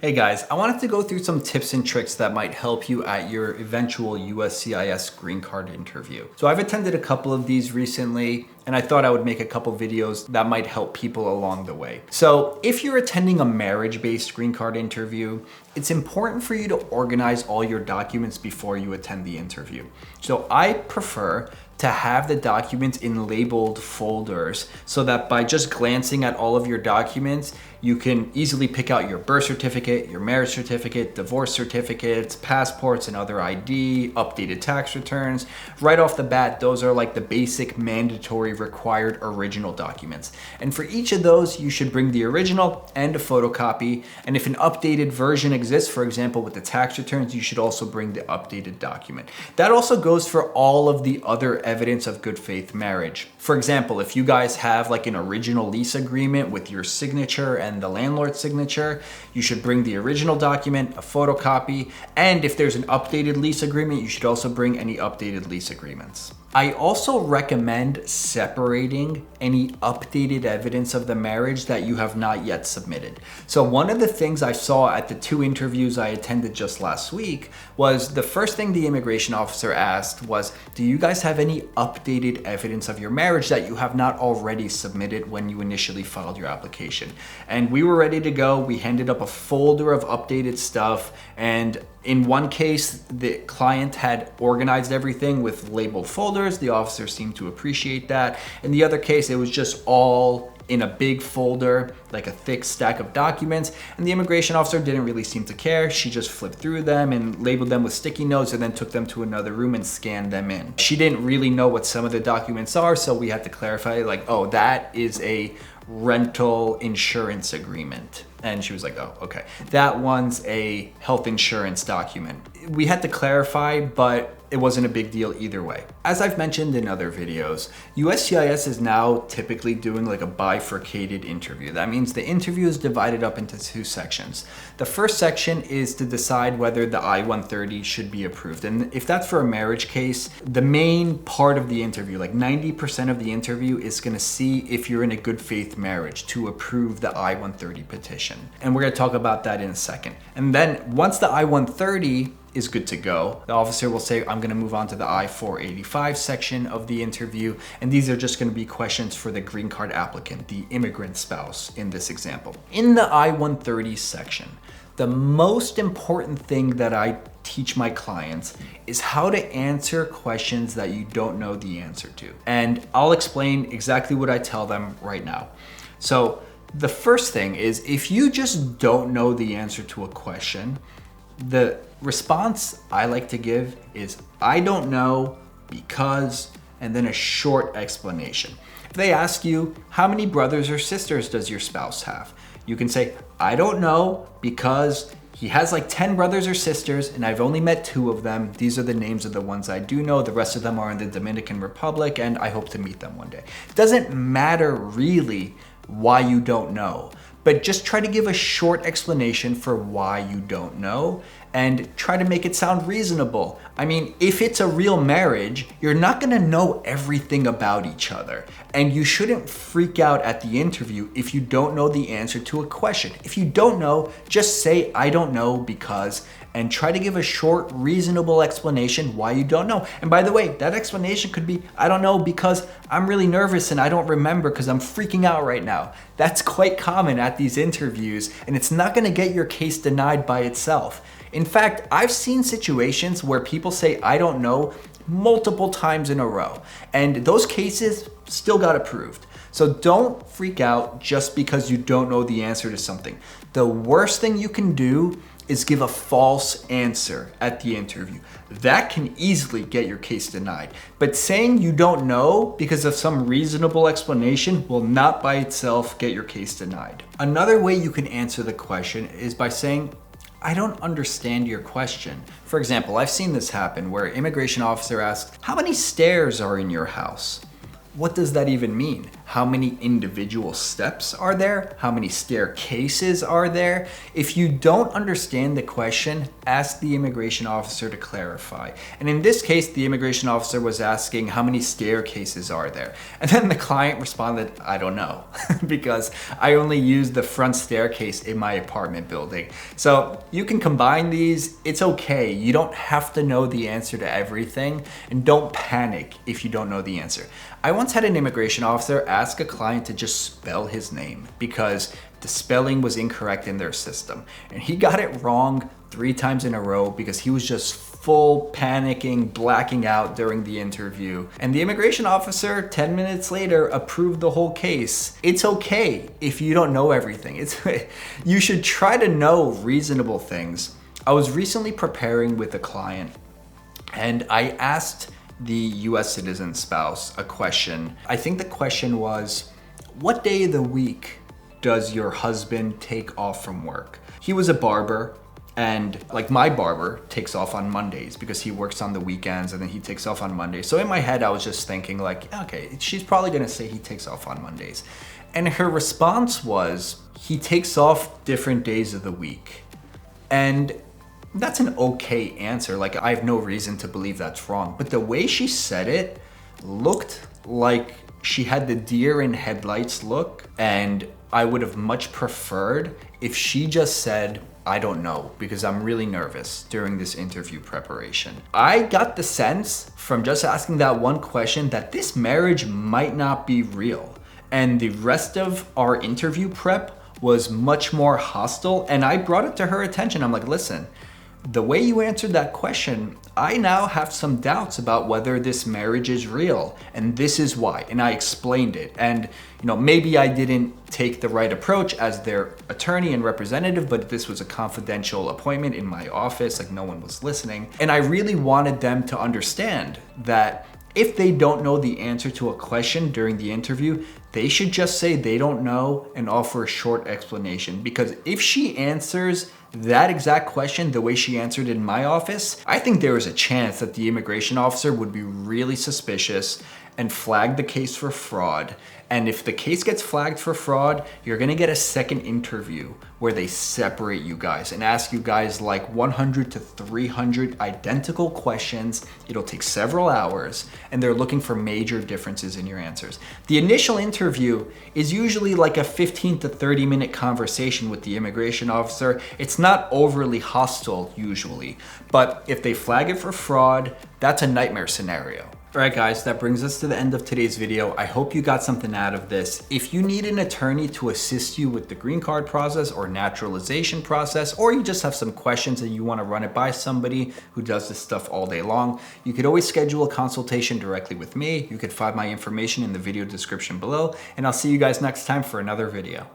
Hey guys, I wanted to go through some tips and tricks that might help you at your eventual USCIS green card interview. So I've attended a couple of these recently, and I thought I would make a couple videos that might help people along the way. So if you're attending a marriage-based green card interview, it's important for you to organize all your documents before you attend the interview. So I prefer to have the documents in labeled folders so that by just glancing at all of your documents, you can easily pick out your birth certificate, your marriage certificate, divorce certificates, passports and other ID, updated tax returns. Right off the bat, those are like the basic mandatory required original documents. And for each of those, you should bring the original and a photocopy. And if an updated version exists, for example, with the tax returns, you should also bring the updated document. That also goes for all of the other evidence of good faith marriage. For example, if you guys have like an original lease agreement with your signature and the landlord's signature, you should bring the original document, a photocopy, and if there's an updated lease agreement, you should also bring any updated lease agreements. I also recommend separating any updated evidence of the marriage that you have not yet submitted. So one of the things I saw at the 2 interviews I attended just last week was the first thing the immigration officer asked was, do you guys have any updated evidence of your marriage that you have not already submitted when you initially filed your application? And we were ready to go. We handed up a folder of updated stuff, and in one case, the client had organized everything with labeled folders. The officer seemed to appreciate that. In the other case, it was just all in a big folder, like a thick stack of documents, and the immigration officer didn't really seem to care. She just flipped through them and labeled them with sticky notes and then took them to another room and scanned them in. She didn't really know what some of the documents are, so we had to clarify, like, oh, that is a rental insurance agreement. And she was like, oh, okay. That one's a health insurance document. We had to clarify, but it wasn't a big deal either way. As I've mentioned in other videos, USCIS is now typically doing like a bifurcated interview. That means the interview is divided up into 2 sections. The first section is to decide whether the I-130 should be approved. And if that's for a marriage case, the main part of the interview, like 90% of the interview, is gonna see if you're in a good faith marriage to approve the I-130 petition. And we're gonna talk about that in a second. And then once the I-130 is good to go, the officer will say, I'm gonna move on to the I-485 section of the interview. And these are just gonna be questions for the green card applicant, the immigrant spouse in this example. In the I-130 section, the most important thing that I teach my clients is how to answer questions that you don't know the answer to. And I'll explain exactly what I tell them right now. So the first thing is, if you just don't know the answer to a question, the response I like to give is, I don't know because, and then a short explanation. If they ask you, how many brothers or sisters does your spouse have? You can say, I don't know because he has like 10 brothers or sisters and I've only met 2 of them. These are the names of the ones I do know. The rest of them are in the Dominican Republic and I hope to meet them one day. It doesn't matter really why you don't know, but just try to give a short explanation for why you don't know and try to make it sound reasonable. I mean, if it's a real marriage, you're not gonna know everything about each other, and you shouldn't freak out at the interview if you don't know the answer to a question. If you don't know, just say, I don't know because, and try to give a short, reasonable explanation why you don't know. And by the way, that explanation could be, I don't know because I'm really nervous and I don't remember because I'm freaking out right now. That's quite common at these interviews, and it's not gonna get your case denied by itself. In fact, I've seen situations where people say, I don't know, multiple times in a row, and those cases still got approved. So don't freak out just because you don't know the answer to something. The worst thing you can do is give a false answer at the interview. That can easily get your case denied. But saying you don't know because of some reasonable explanation will not by itself get your case denied. Another way you can answer the question is by saying, I don't understand your question. For example, I've seen this happen where an immigration officer asks, how many stairs are in your house? What does that even mean? how many individual steps are there? How many staircases are there? If you don't understand the question, ask the immigration officer to clarify. And in this case, the immigration officer was asking how many staircases are there? And then the client responded, I don't know, because I only use the front staircase in my apartment building. So you can combine these, it's okay. You don't have to know the answer to everything, and don't panic if you don't know the answer. I once had an immigration officer ask a client to just spell his name because the spelling was incorrect in their system. And he got it wrong 3 times in a row because he was just full panicking, blacking out during the interview. And the immigration officer 10 minutes later approved the whole case. It's okay if you don't know everything. You should try to know reasonable things. I was recently preparing with a client and I asked the US citizen spouse a question. I think the question was, what day of the week does your husband take off from work? He was a barber, and like my barber takes off on Mondays because he works on the weekends and then he takes off on Mondays. So in my head, I was just thinking like, okay, she's probably gonna say he takes off on Mondays. And her response was, he takes off different days of the week. And that's an okay answer. Like, I have no reason to believe that's wrong. But the way she said it looked like she had the deer in headlights look. And I would have much preferred if she just said, I don't know, because I'm really nervous during this interview preparation. I got the sense from just asking that one question that this marriage might not be real. And the rest of our interview prep was much more hostile. And I brought it to her attention. I'm like, listen, the way you answered that question, I now have some doubts about whether this marriage is real, and this is why. And I explained it. And maybe I didn't take the right approach as their attorney and representative, but this was a confidential appointment in my office, like no one was listening. And I really wanted them to understand that if they don't know the answer to a question during the interview, they should just say they don't know and offer a short explanation. Because if she answers that exact question the way she answered in my office, I think there is a chance that the immigration officer would be really suspicious and flag the case for fraud. And if the case gets flagged for fraud, you're gonna get a second interview where they separate you guys and ask you guys like 100 to 300 identical questions. It'll take several hours, and they're looking for major differences in your answers. The initial interview is usually like a 15 to 30 minute conversation with the immigration officer. It's not overly hostile usually, but if they flag it for fraud, that's a nightmare scenario. All right, guys, that brings us to the end of today's video. I hope you got something out of this. If you need an attorney to assist you with the green card process or naturalization process, or you just have some questions and you want to run it by somebody who does this stuff all day long, you could always schedule a consultation directly with me. You could find my information in the video description below, and I'll see you guys next time for another video.